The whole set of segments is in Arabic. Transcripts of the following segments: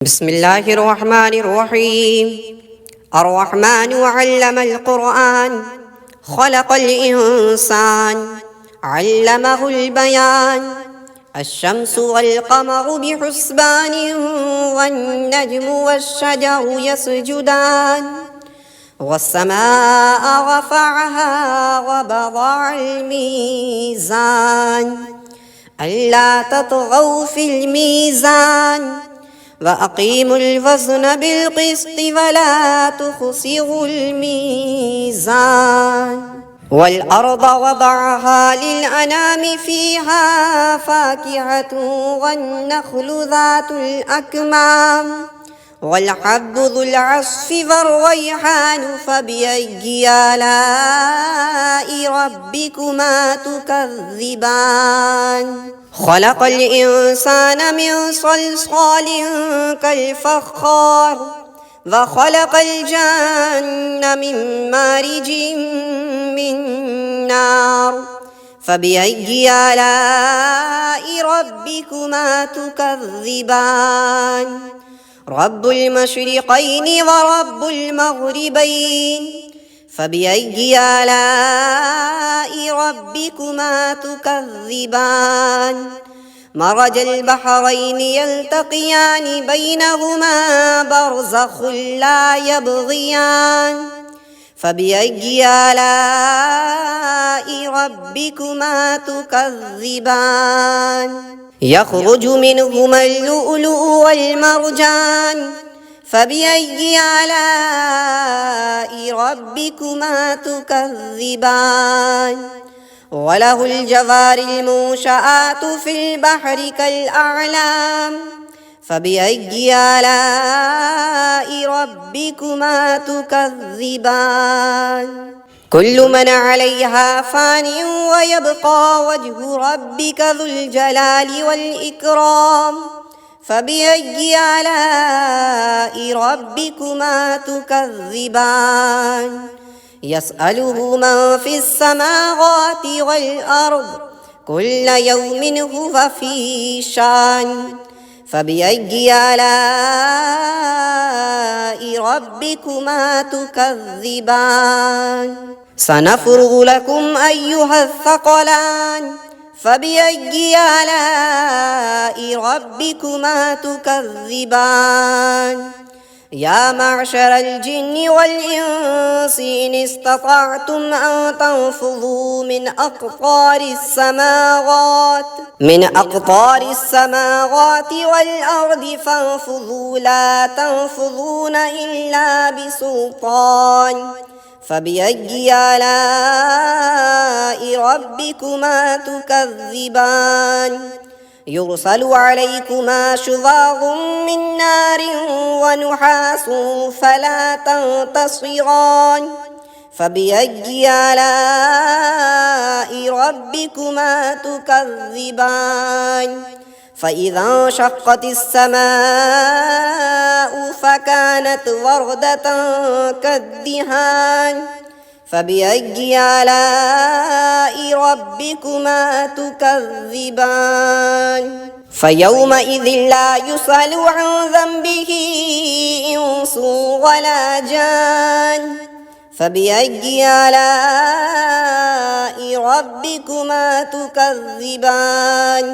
بسم الله الرحمن الرحيم. الرحمن علم القرآن، خلق الإنسان، علمه البيان. الشمس والقمر بحسبان، والنجم والشجر يسجدان. والسماء رفعها ووضع الميزان، ألا تطغوا في الميزان، وأقيموا الوزن بالقسط ولا تخسروا الميزان. والأرض وضعها للأنام، فيها فاكهة والنخل ذات الأكمام، والحب ذو العصف والريحان. فبأي آلاء ربكما تكذبان؟ خلق الإنسان من صلصال كالفخار، وخلق الجن من مارج من نار. فبأي آلاء ربكما تكذبان؟ رب المشرقين ورب المغربين. فبأي آلاء ربكما تكذبان؟ مرج البحرين يلتقيان، بينهما برزخ لا يبغيان. فبأي آلاء ربكما تكذبان؟ يخرج منهما اللؤلؤ والمرجان. فبأي آلاء ربكما تكذبان؟ وله الجوار المنشآت في البحر كالأعلام. فبأي آلاء ربكما تكذبان؟ كل من عليها فان، ويبقى وجه ربك ذو الجلال والإكرام. فبأي آلاء ربكما تكذبان؟ يسأله من في السماوات والأرض، كل يوم هو في شان. فبأي آلاء ربكما تكذبان؟ سنفرغ لكم أيها الثقلان. فبأي آلاء ربكما تكذبان؟ يا معشر الجن والإنس، إن استطعتم أن تنفذوا من أقطار السماوات والأرض فانفذوا، لا تنفذون إلا بسلطان. فبأي آلاء ربكما تكذبان؟ يرسل عليكما شواظ من نار ونحاس فلا تنتصران. فبأي آلاء ربكما تكذبان؟ فإذا انشقت السماء فكانت وردة كالدهان. فبأي آلاء ربكما تكذبان؟ فيومئذ لا يسأل عن ذنبه إنس ولا جان. فبأي آلاء ربكما تكذبان؟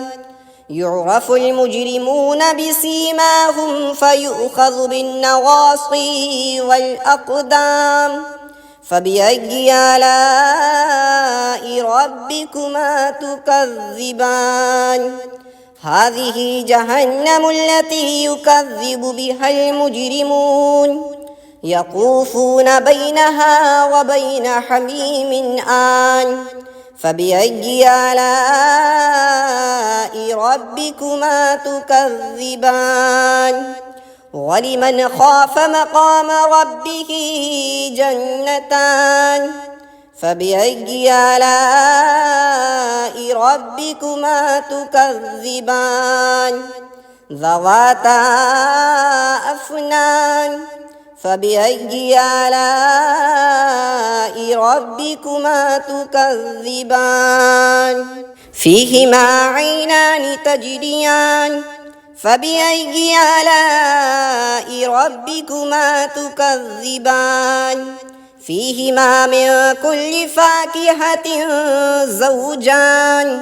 يعرف المجرمون بسيماهم، فيؤخذ بالنواصي والأقدام. فبأي آلاء ربكما تكذبان؟ هذه جهنم التي يكذب بها المجرمون، يطوفون بينها وبين حميم آن. فبأي آلاء ربكما تكذبان؟ ولمن خاف مقام ربه جنتان. فبأي آلاء ربكما تكذبان؟ ذواتا أفنان. فبأي آلاء ربكما تكذبان؟ فيهما عينان تجريان فبأي آلاء ربكما تكذبان فيهما من كل فاكهة زوجان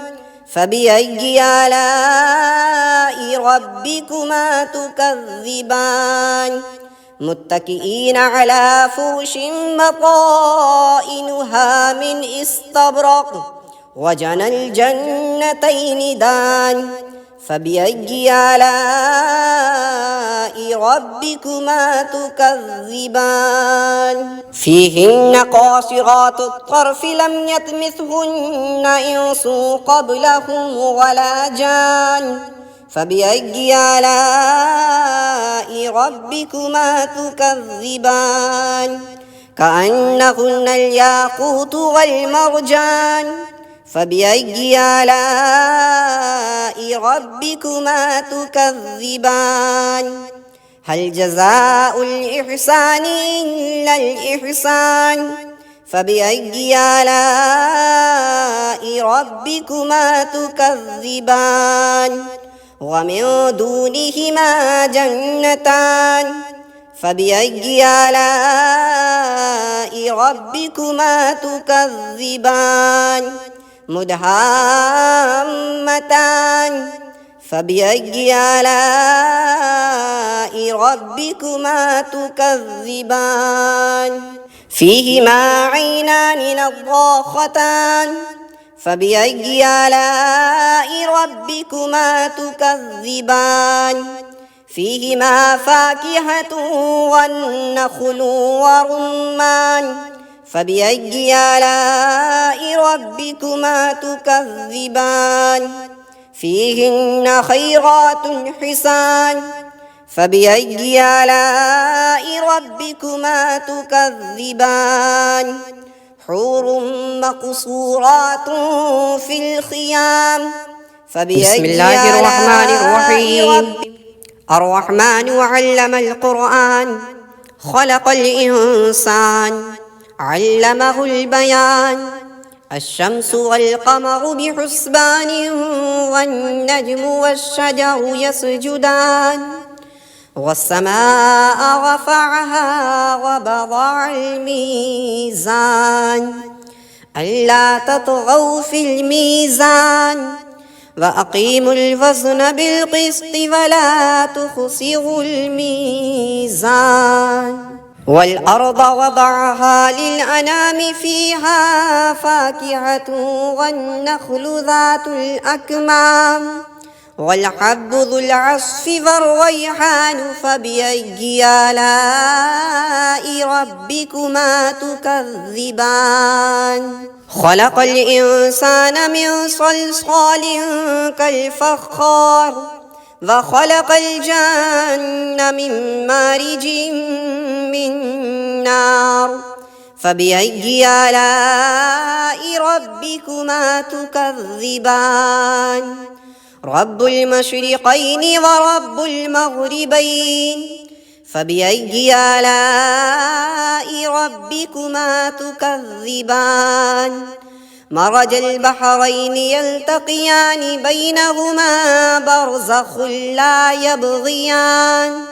فبأي آلاء ربكما تكذبان متكئين على فرش بطائنها من استبرق وجنى الجنتين دان فبأي آلاء ربكما تكذبان فيهن قاصرات الطرف لم يطمثهن إنس قبلهم ولا جان فبأي آلاء ربكما تكذبان كأنهن الياقوت والمرجان فبأي آلاء ربكما تكذبان هل جزاء الإحسان إلا الإحسان فبأي آلاء ربكما تكذبان ومن دونهما جنتان فبأي آلاء ربكما تكذبان مدهامتان فبأي آلاء ربكما تكذبان فيهما عينان نضاختان فبأي آلاء ربكما تكذبان فيهما فاكهة والنخل ورمان فبأي آلاء ربكما تكذبان فيهن خيرات حسان فبأي آلاء ربكما تكذبان حور مقصورات في الخيام بسم الله الرحمن الرحيم الرحمن علم القرآن خلق الإنسان علمه البيان الشمس والقمر بحسبان والنجم والشجر يسجدان والسماء رفعها ووضع الميزان ألا تطغوا في الميزان وأقيموا الوزن بالقسط ولا تخسروا الميزان والأرض وضعها للأنام فيها فاكهة والنخل ذات الأكمام والحب ذو العصف والريحان فبأي آلاء ربكما تكذبان خلق الإنسان من صلصال كالفخار وخلق الجن من مارج من نار فبأي آلاء ربكما تكذبان رب المشرقين ورب المغربين فبأي آلاء ربكما تكذبان مرج البحرين يلتقيان بينهما برزخ لا يبغيان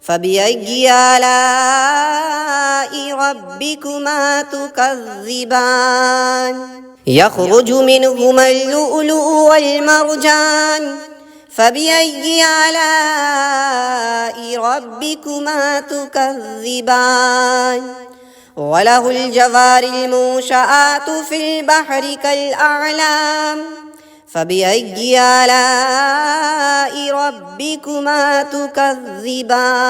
فبأي آلاء ربكما تكذبان يخرج منهما اللؤلؤ والمرجان فبأي آلاء ربكما تكذبان وله الجوار المنشآت في البحر كالأعلام فبأي آلاء ربكما تكذبان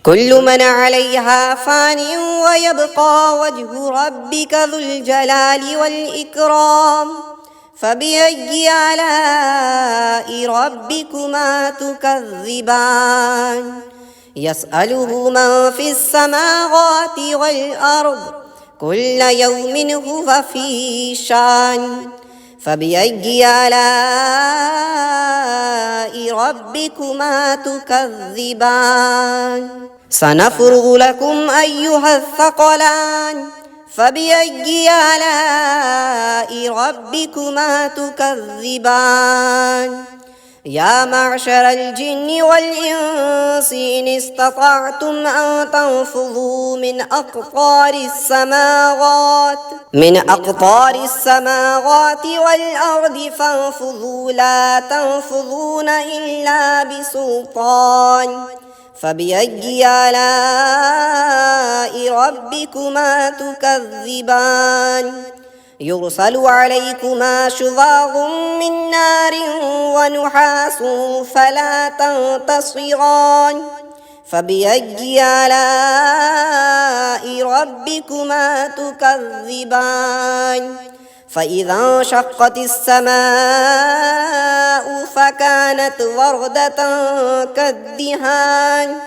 كل من عليها فان ويبقى وجه ربك ذو الجلال والإكرام فبأي آلاء ربكما تكذبان يسأله من في السماوات والأرض كل يوم هو في شان فبأي آلاء ربكما تكذبان سنفرغ لكم أيها الثقلان فبأي آلاء ربكما تكذبان يا معشر الجن والإنس إن استطعتم أن تنفذوا من أقطار السماوات والأرض فانفذوا لا تنفذون إلا بسلطان فبأي آلاء ربكما تكذبان يرسل عليكما شواظ من نار ونحاس فلا تنتصران فبأي آلاء ربكما تكذبان فإذا انشقت السماء فكانت وردة كالدهان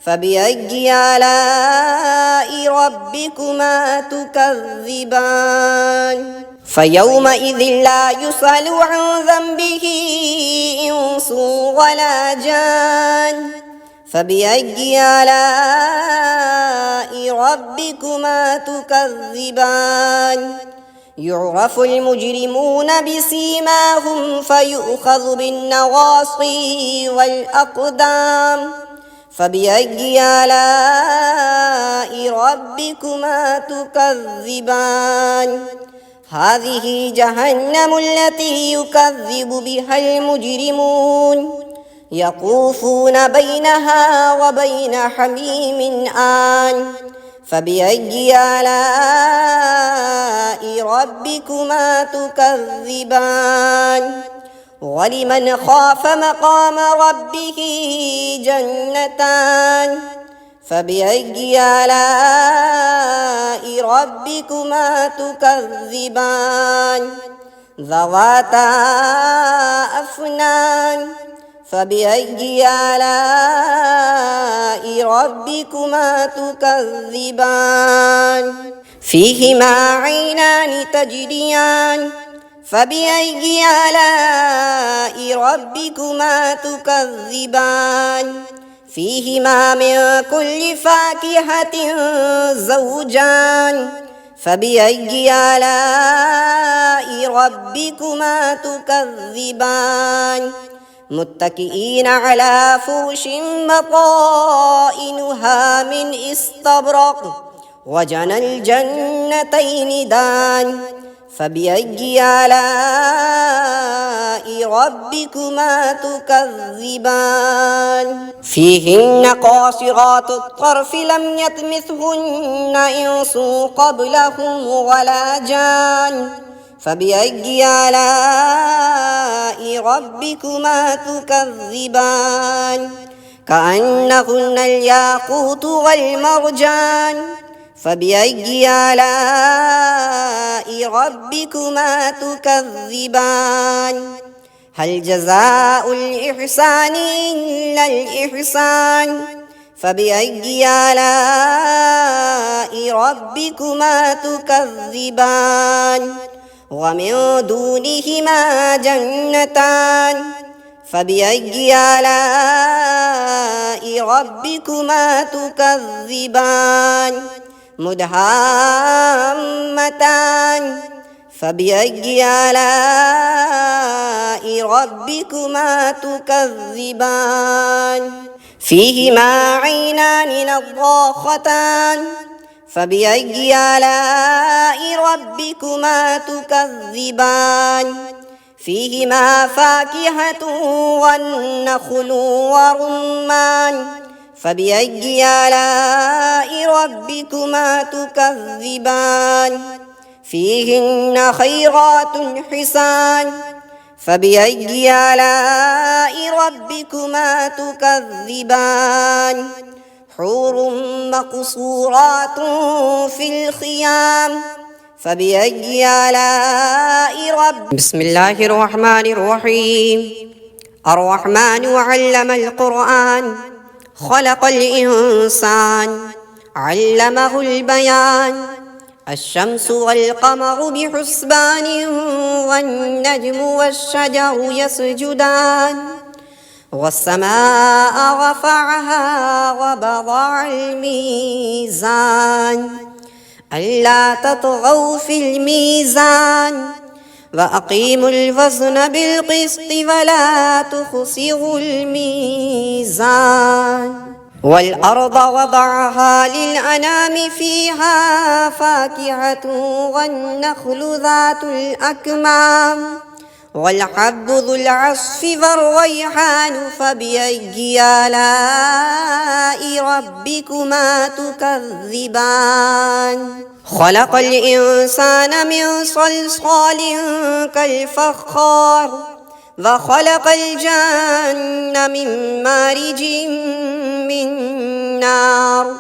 فبأي آلاء ربكما تكذبان فيومئذ لا يسأل عن ذنبه إنس ولا جان فبأي آلاء ربكما تكذبان يعرف المجرمون بسيماهم فيؤخذ بالنواصي والأقدام فبأي آلاء ربكما تكذبان هذه جهنم التي يكذب بها المجرمون يطوفون بينها وبين حميم آن فبأي آلاء ربكما تكذبان ولمن خاف مقام ربه جنتان فبأي آلاء ربكما تكذبان ذواتا أفنان فبأي آلاء ربكما تكذبان فيهما عينان تجريان فبأي آلاء ربكما تكذبان فيهما من كل فاكهة زوجان فبأي آلاء ربكما تكذبان متكئين على فرش بطائنها من استبرق وجنى الجنتين دان فبأي آلاء ربكما تكذبان فيهن قاصرات الطرف لم يطمثهن إنس قبلهم ولا جان فبأي آلاء ربكما تكذبان كأنهن الياقوت والمرجان فبأي آلاء ربكما تكذبان هل جزاء الإحسان إلا الإحسان فبأي آلاء ربكما تكذبان ومن دونهما جنتان فبأي آلاء ربكما تكذبان مدهامتان فبأي آلاء ربكما تكذبان فيهما عينان نضاختان فبأي آلاء ربكما تكذبان فيهما فاكهة والنخل ورمان فبأي آلاء ربكما تكذبان فيهن خيرات حسان فبأي آلاء ربكما تكذبان حور مقصورات في الخيام فبأي آلاء بسم الله الرحمن الرحيم الرحمن علم القرآن خلق الإنسان علمه البيان الشمس والقمر بحسبان والنجم والشجر يسجدان والسماء رفعها ووضع الميزان ألا تطغوا في الميزان وأقيموا الوزن بالقسط ولا تخسروا الميزان والأرض وضعها للأنام فيها فاكهة والنخل ذات الأكمام والحب ذو العصف والريحان فبأي آلاء ربكما تكذبان خلق الإنسان من صلصال كالفخار وخلق الجن من مارج من نار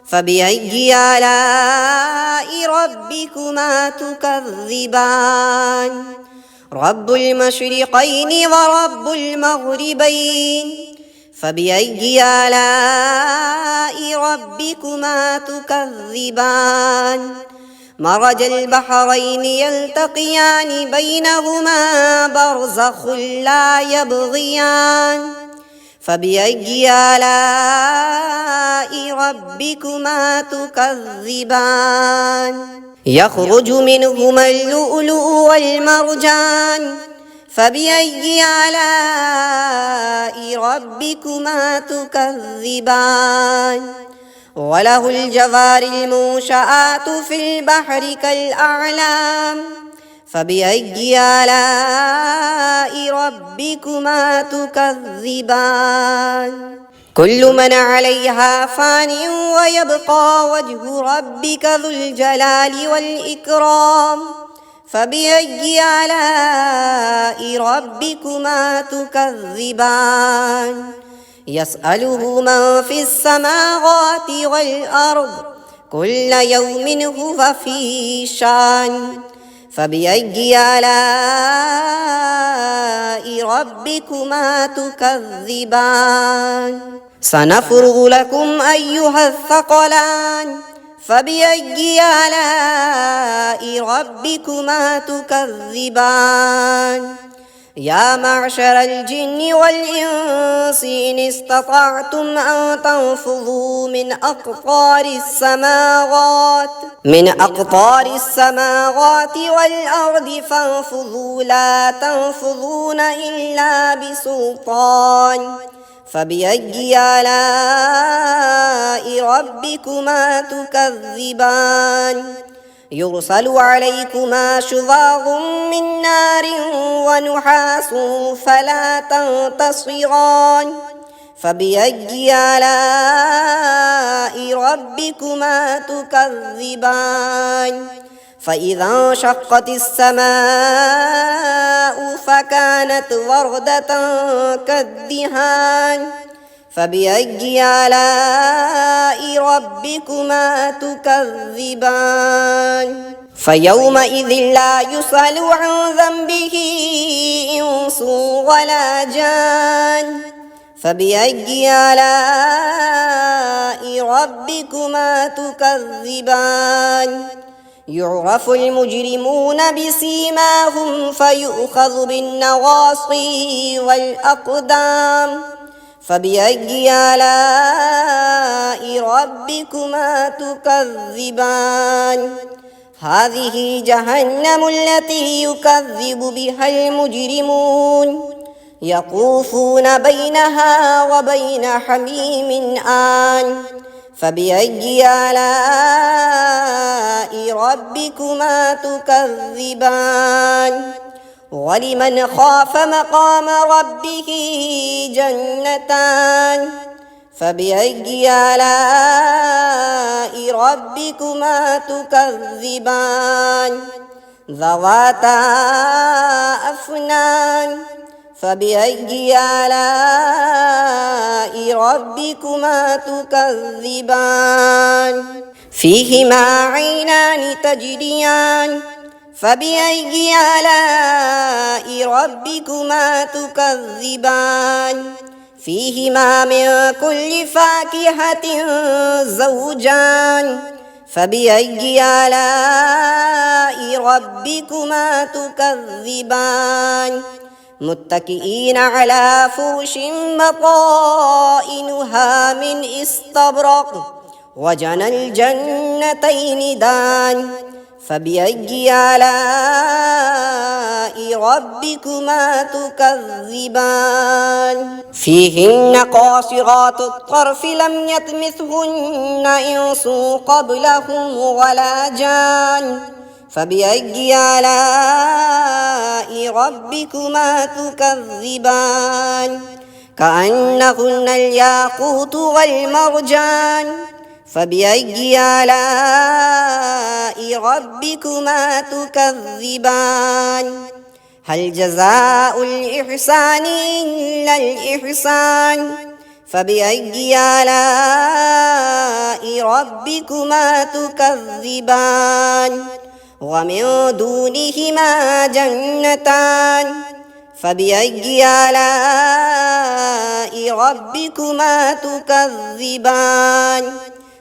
فبأي آلاء ربكما تكذبان رب المشرقين ورب المغربين فبأي آلاء ربكما تكذبان مرج البحرين يلتقيان بينهما برزخ لا يبغيان فبأي آلاء ربكما تكذبان يخرج منهما اللؤلؤ والمرجان فبأي آلاء ربكما تكذبان وله الجوار المنشآت في البحر كالأعلام فبأي آلاء ربكما تكذبان كل من عليها فان ويبقى وجه ربك ذو الجلال والإكرام فبأي آلاء ربكما تكذبان يسأله من في السماوات والأرض كل يوم هو في شان فبأي آلاء ربكما تكذبان سنفرغ لكم أيها الثقلان فبأي آلاء ربكما تكذبان يا معشر الجن والإنس إن استطعتم أن تنفذوا من أقطار السماوات والأرض فانفذوا لا تنفذون إلا بسلطان فبأي آلاء ربكما تكذبان يرسل عليكما شواظ من نار ونحاس فلا تنتصران فبأي آلاء ربكما تكذبان فإذا انشقت السماء فكانت وردة كالدهان فبأي آلاء ربكما تكذبان فيومئذ لا يسأل عن ذنبه إنس ولا جان فبأي آلاء ربكما تكذبان يعرف المجرمون بسيماهم فيؤخذ بالنواصي والأقدام فبأي آلاء ربكما تكذبان هذه جهنم التي يكذب بها المجرمون يطوفون بينها وبين حميم آن فبأي آلاء ربكما تكذبان ولمن خاف مقام ربه جنتان فبأي آلاء ربكما تكذبان ذواتا أفنان فبأي آلاء ربكما تكذبان فيهما عينان تجريان فبأي آلاء ربكما تكذبان فيهما من كل فاكهة زوجان فبأي آلاء ربكما تكذبان متكئين على فرش بطائنها من استبرق وجنى الجنتين دان فبأي آلاء ربكما تكذبان فيهن قاصرات الطرف لم يطمثهن إنس قبلهم ولا جان فبأي آلاء ربكما تكذبان كأنهن الياقوت والمرجان فبأي آلاء ربكما تكذبان هل جزاء الإحسان إلا الإحسان فبأي آلاء ربكما تكذبان ومن دونهما جنتان فبأي آلاء ربكما تكذبان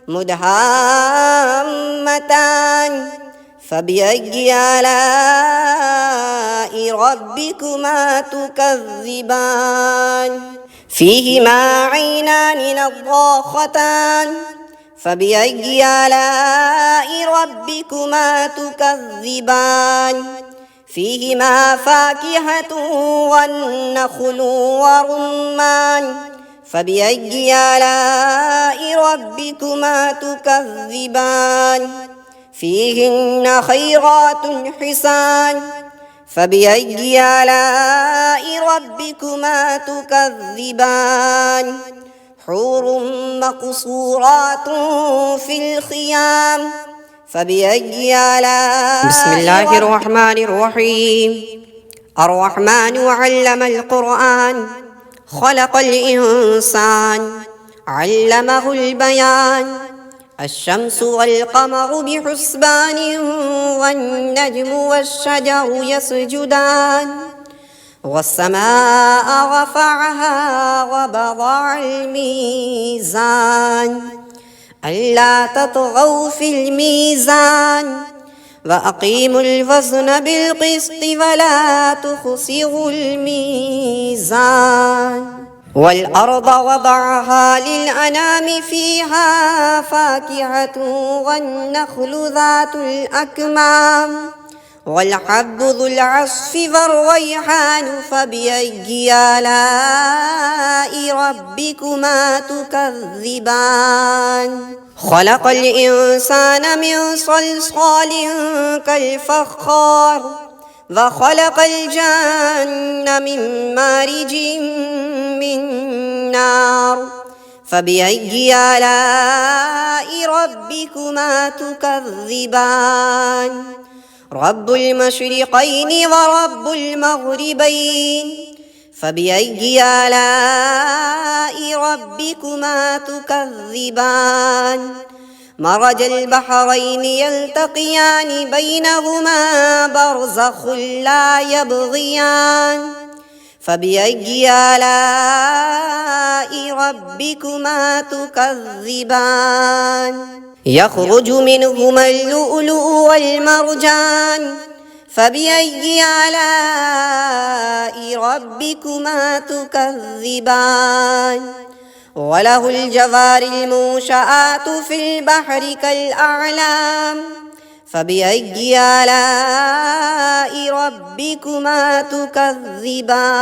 مدهامتان فبأي آلاء ربكما تكذبان فيهما عينان نضاختان فبأي آلاء ربكما تكذبان فيهما فاكهة والنخل ورمان فبأي آلاء ربكما تكذبان فيهن خيرات حسان فبأي آلاء ربكما تكذبان حور مقصورات في الخيام فبأي آلاء بسم الله الرحمن الرحيم الرحمن علم القرآن خلق الإنسان علمه البيان الشمس والقمر بحسبان والنجم والشجر يسجدان والسماء رفعها ووضع الميزان ألا تطغوا في الميزان وأقيموا الوزن بالقسط ولا تخسروا الميزان والأرض وضعها للأنام فيها فاكهة والنخل ذات الأكمام والحب ذو العصف والريحان فبأي آلاء ربكما تكذبان خلق الإنسان من صلصال كالفخار وخلق الجن من مارج من نار فبأي آلاء ربكما تكذبان رب المشرقين ورب المغربين فبأي آلاء ربكما تكذبان مرج البحرين يلتقيان بينهما برزخ لا يبغيان فبأي آلاء ربكما تكذبان يخرج منهما اللؤلؤ والمرجان فبأي آلاء ربكما تكذبان وله الجوار المنشآت في البحر كالأعلام فبأي آلاء ربكما تكذبان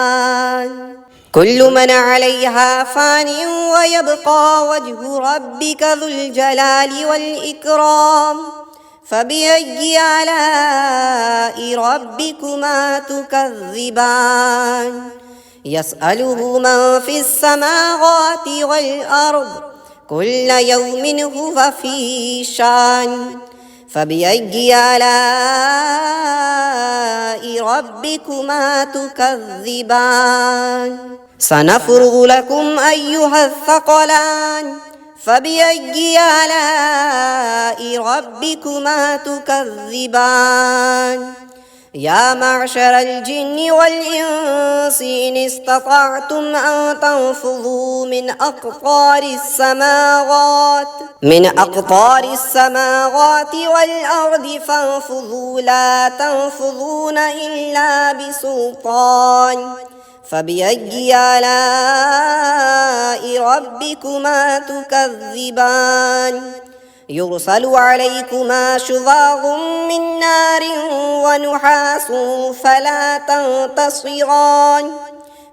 كل من عليها فان ويبقى وجه ربك ذو الجلال والإكرام فبأي آلاء ربكما تكذبان يسأله من في السماوات والأرض كل يوم هو في شان فبأي آلاء ربكما تكذبان سنفرغ لكم أيها الثقلان فبأي آلاء ربكما تكذبان يا معشر الجن والإنس إن استطعتم أن تنفذوا من أقطار السماوات والأرض فانفذوا لا تنفذون إلا بسلطان فبأي آلاء ربكما تكذبان يرسل عليكما شواظ من نار ونحاس فلا تنتصران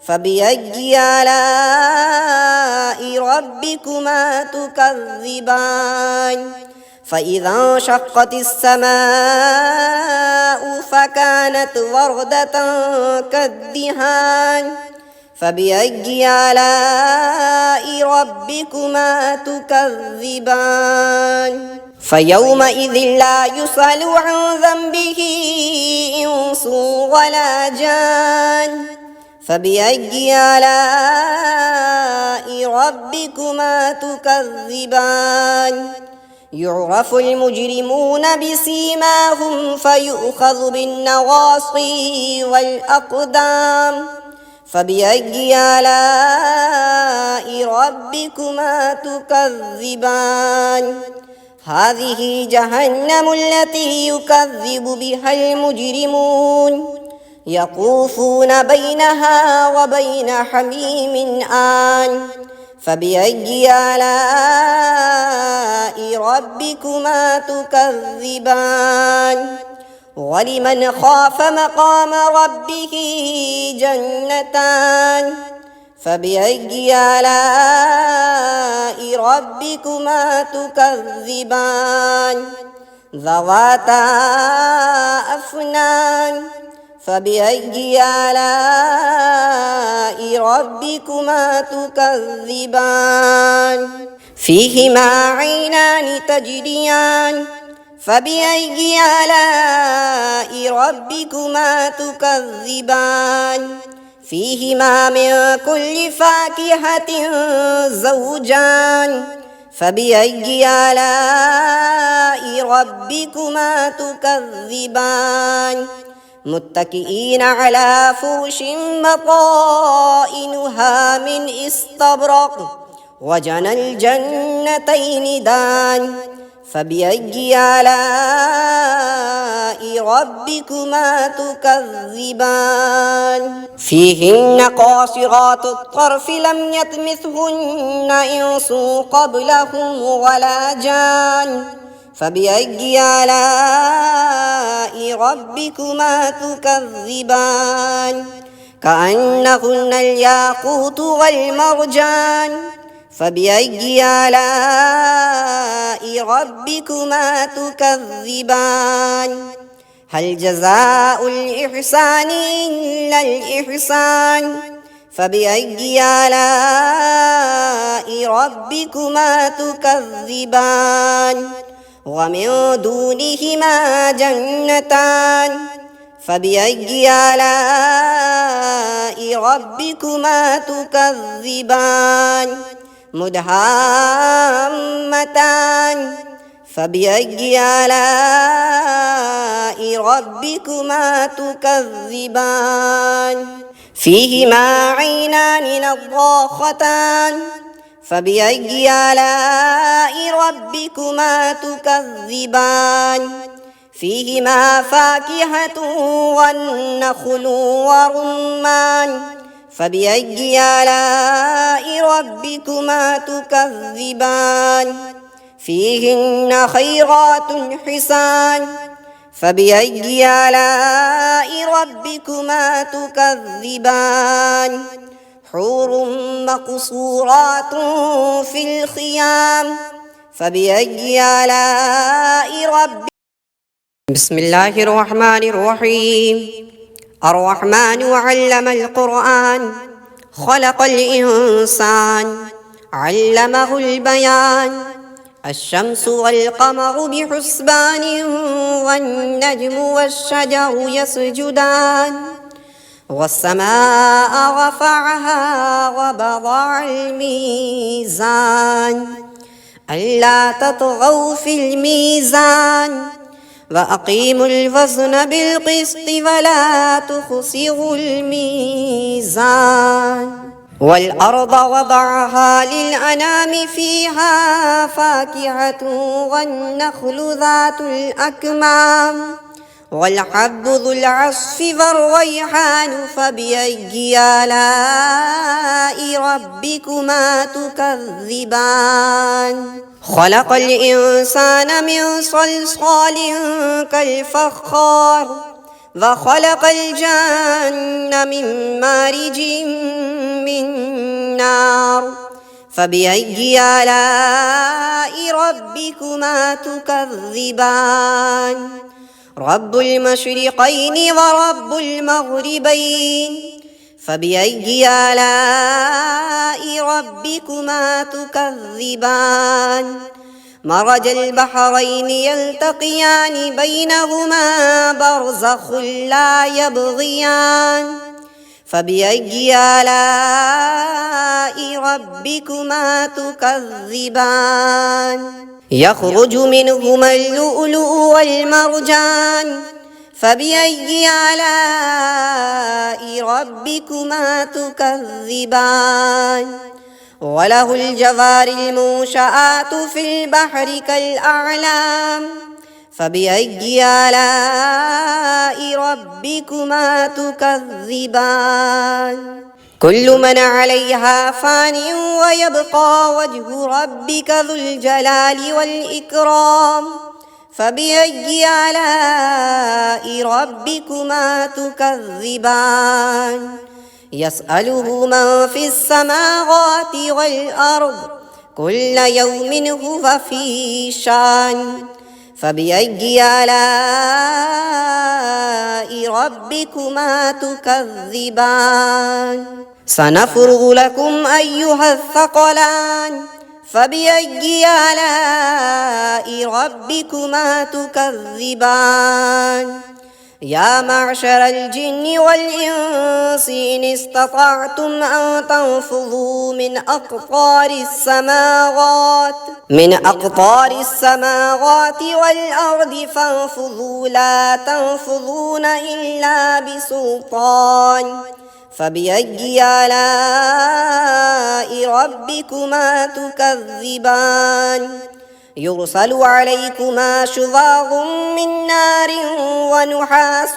فبأي آلاء ربكما تكذبان فإذا انشقت السماء فكانت وردة كالدهان فبأي آلاء ربكما تكذبان فيومئذ لا يسأل عن ذنبه إنس ولا جان فبأي آلاء ربكما تكذبان يعرف المجرمون بسيماهم فيؤخذ بالنواصي والأقدام فبأي آلاء ربكما تكذبان هذه جهنم التي يكذب بها المجرمون يطوفون بينها وبين حميم آن فبأي آلاء ربكما تكذبان ولمن خاف مقام ربه جنتان فبأي آلاء ربكما تكذبان ذواتا أفنان فبأي آلاء ربكما تكذبان فيهما عينان تجريان فبأي آلاء ربكما تكذبان فيهما من كل فاكهة زوجان فبأي آلاء ربكما تكذبان متكئين على فرش بطائنها من استبرق وجنى الجنتين دان فبأي آلاء ربكما تكذبان فيهن قاصرات الطرف لم يطمثهن إنس قبلهم ولا جان فبأي آلاء ربكما تكذبان كأنهن الياقوت والمرجان فبأي آلاء ربكما تكذبان هل جزاء الإحسان إلا الإحسان فبأي آلاء ربكما تكذبان ومن دونهما جنتان فبأي آلاء ربكما تكذبان مدهامتان فبأي آلاء ربكما تكذبان فيهما عينان نضاختان فبأي آلاء ربكما تكذبان فيهما فاكهة والنخل ورمان فبأي آلاء ربكما تكذبان فيهن خيرات حسان فبأي آلاء ربكما تكذبان حور مقصورات في الخيام فبأي آلاء ربكما بسم الله الرحمن الرحيم الرحمن علم القرآن خلق الإنسان علمه البيان الشمس والقمر بحسبان والنجم والشجر يسجدان والسماء رفعها ووضع الميزان ألا تطغوا في الميزان وأقيموا الوزن بالقسط ولا تخسروا الميزان والأرض وضعها للأنام فيها فاكهة والنخل ذات الأكمام والحب ذو العصف والريحان فبأي آلاء ربكما تكذبان خلق الإنسان من صلصال كالفخار وخلق الجن من مارج من نار فبأي آلاء ربكما تكذبان رب المشرقين ورب المغربين فبأي آلاء ربكما تكذبان مرج البحرين يلتقيان بينهما برزخ لا يبغيان فبأي آلاء ربكما تكذبان يخرج منهما اللؤلؤ والمرجان فبأي آلاء ربكما تكذبان وله الجوار المنشآت في البحر كالأعلام فبأي آلاء ربكما تكذبان كل من عليها فان ويبقى وجه ربك ذو الجلال والإكرام فبأي آلاء ربكما تكذبان يسأله من في السماوات والأرض كل يوم هو في شان فبأي آلاء ربكما تكذبان سنفرغ لكم أيها الثقلان فبأي آلاء ربكما تكذبان يا معشر الجن والإنس إن استطعتم أن تنفذوا من أقطار السماوات والأرض فانفذوا لا تنفذون إلا بسلطان فبأي آلاء ربكما تكذبان يرسل عليكما شواظ من نار ونحاس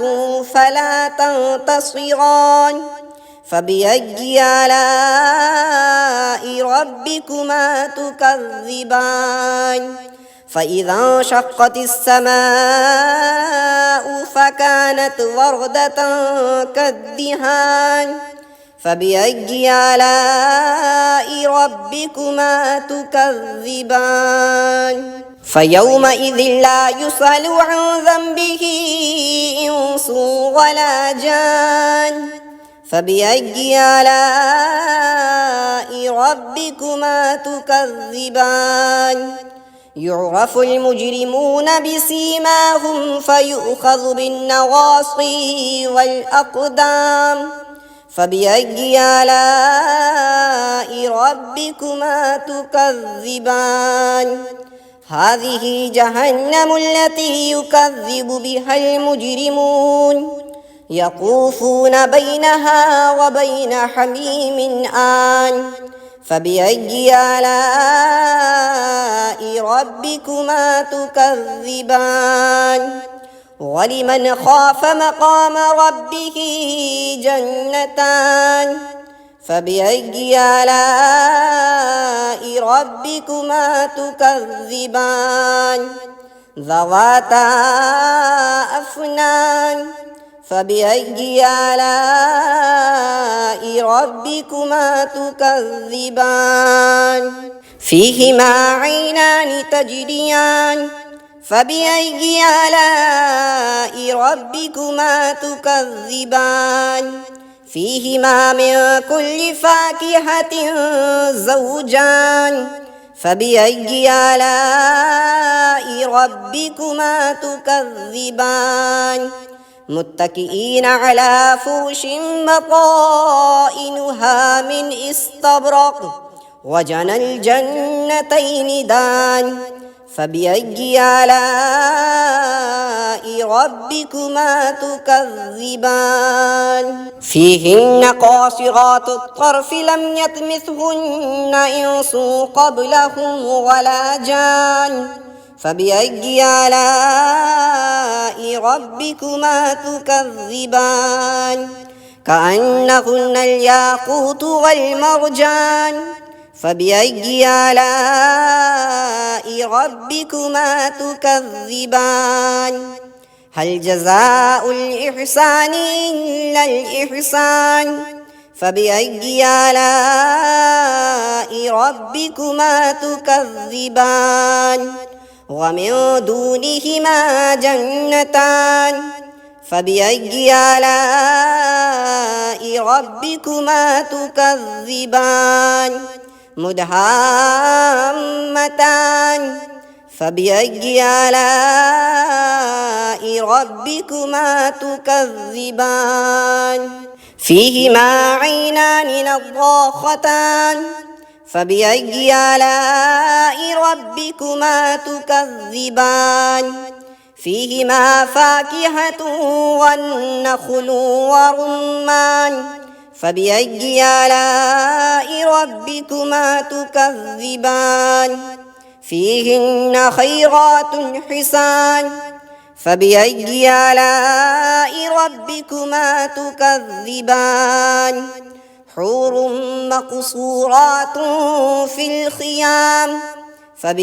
فلا تنتصران فبأي آلاء ربكما تكذبان فإذا انشقت السماء فكانت وردة كالدهان فبأي آلاء ربكما تكذبان فيومئذ لا يسأل عن ذنبه إنس ولا جان فبأي آلاء ربكما تكذبان يعرف المجرمون بسيماهم فيؤخذ بالنواصي والأقدام فبأي آلاء ربكما تكذبان هذه جهنم التي يكذب بها المجرمون يطوفون بينها وبين حميم آن فبأي آلاء ربكما تكذبان ولمن خاف مقام ربه جنتان فبأي آلاء ربكما تكذبان ذواتا أفنان فبأي آلاء ربكما تكذبان فيهما عينان تجريان فبأي آلاء ربكما تكذبان فيهما من كل فاكهة زوجان فبأي آلاء ربكما تكذبان متكئين على فرش بطائنها من استبرق وجنى الجنتين دان فبأي آلاء ربكما تكذبان فيهن قاصرات الطرف لم يطمثهن إنس قبلهم ولا جان فبأي آلاء ربكما تكذبان كأنهن الياقوت والمرجان فبأي آلاء ربكما تكذبان هل جزاء الإحسان إلا الإحسان فبأي آلاء ربكما تكذبان ومن دونهما جنتان فبأي آلاء ربكما تكذبان مدهامتان فبأي آلاء ربكما تكذبان فيهما عينان نضاختان فبأي آلاء ربكما تكذبان فيهما فاكهة والنخل ورمان فبأي آلاء ربكما تكذبان فيهن خيرات حسان فبأي آلاء ربكما تكذبان حور مقصورات في الخيام